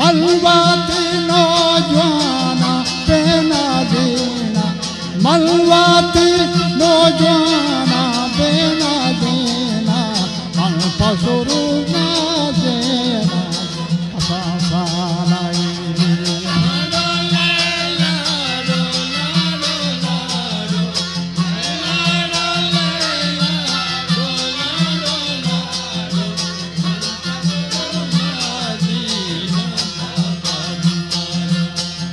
मलवाती नौजवाना बेना देना, मलवाती नौजवाना बेना देना, मन पसुरु ना देना सालाई।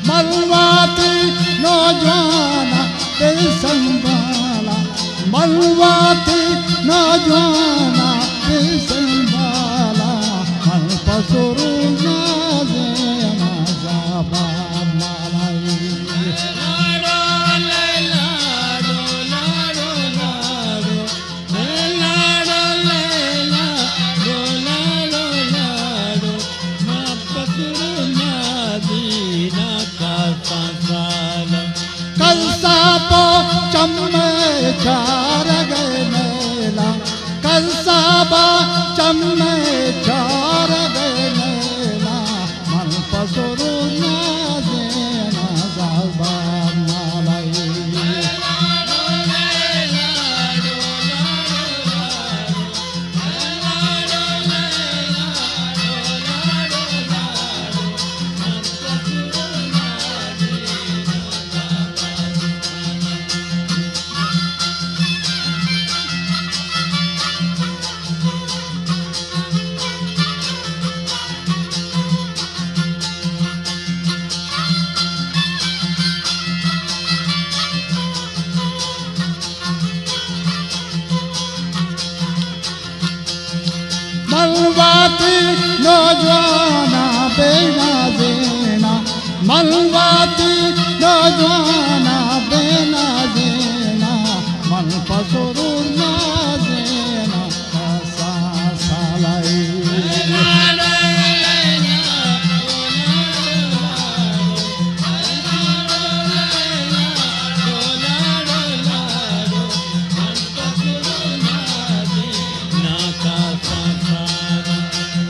मलवाती नौजवाना दिल संभाला, मलवाती नौजवाना दिल संभाला, मन पसुरु ना देना ज़बान मलाई। कल सापो चम्मे चार गए मेला, कल साबा चम्मे चार गए मेला, मन पसुरु ना देना ज़बान मलाई। मलवाती नौजवाना बेना देना, मलवाती नौजवाना बेना देना, मन पसुरु ना देना सालाई।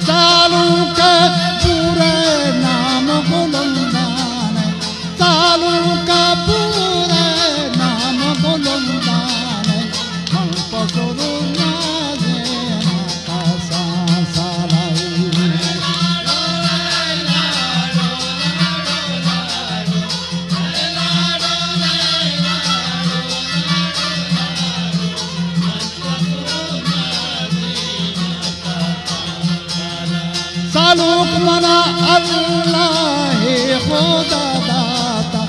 सालू के पूरे नाम बुलंदान, सालू का पूरे नाम बुलंदान, मन पसुरु ना देना सालाई। सालूक मना अल्लाह ही खुदा दाता,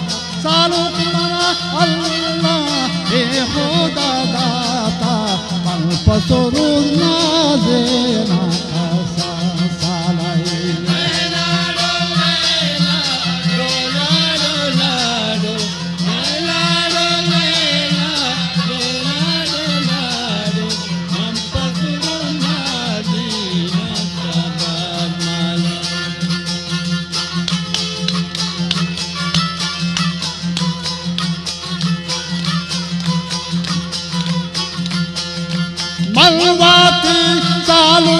सालूक मना अल्लाह ही खुदा दाता, मन पसुरु ना देना सालाई। मलवाती सालू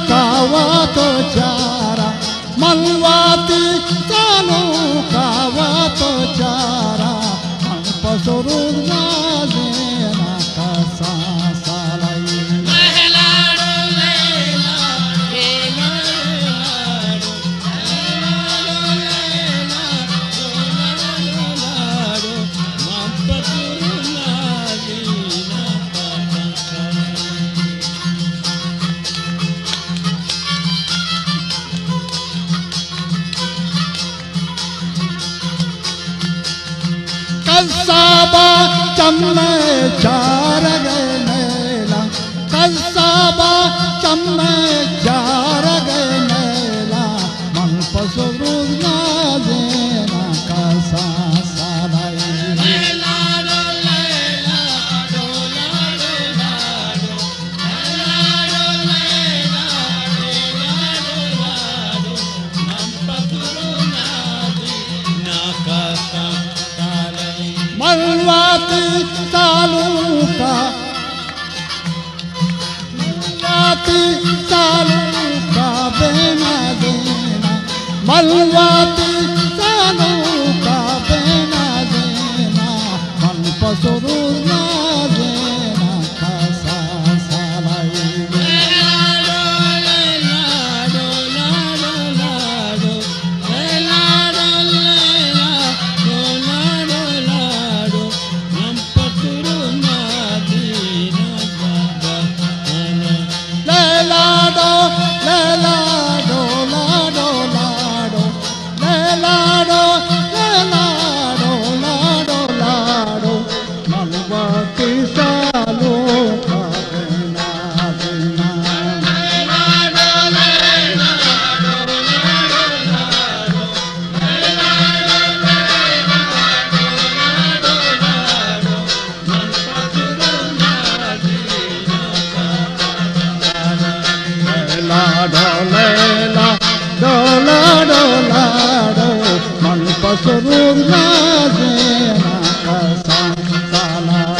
का वा तो चारा, मलवाती सालू का वा तो चारा, मन पसुरु ना देना सालाई। कल साबा चम्मे चार गए मेला, कल साबा चम्मे चार गए मेला, मन पसुरु ना देना सालाई। मलवाती सालू का मलवाती सानो का बेना देना मन पसरू ना देना खासा सालाई Surur na zena kasan salam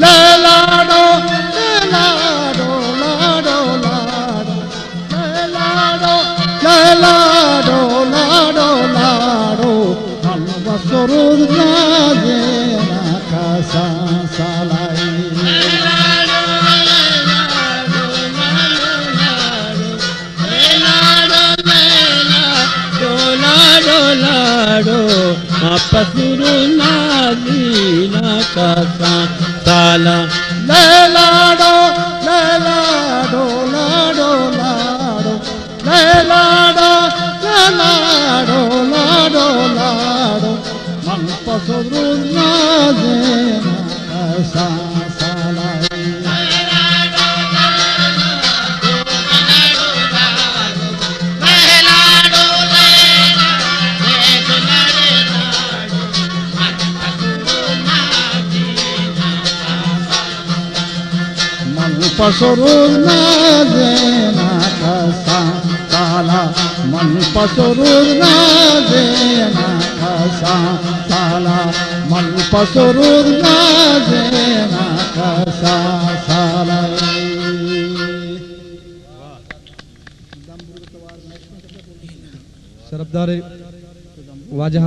Lelado lelado lado lado lelado lelado lado lado Surur na zena kasan salai Apasuru na zena kasan sala lelado lelado lado lado lelado lelado lado lado man pasodru na zena kasan salai Pasurur na zena kasan sala man pasurur na zena kasan sala man pasurur na zena kasan sala शरफदार वाजह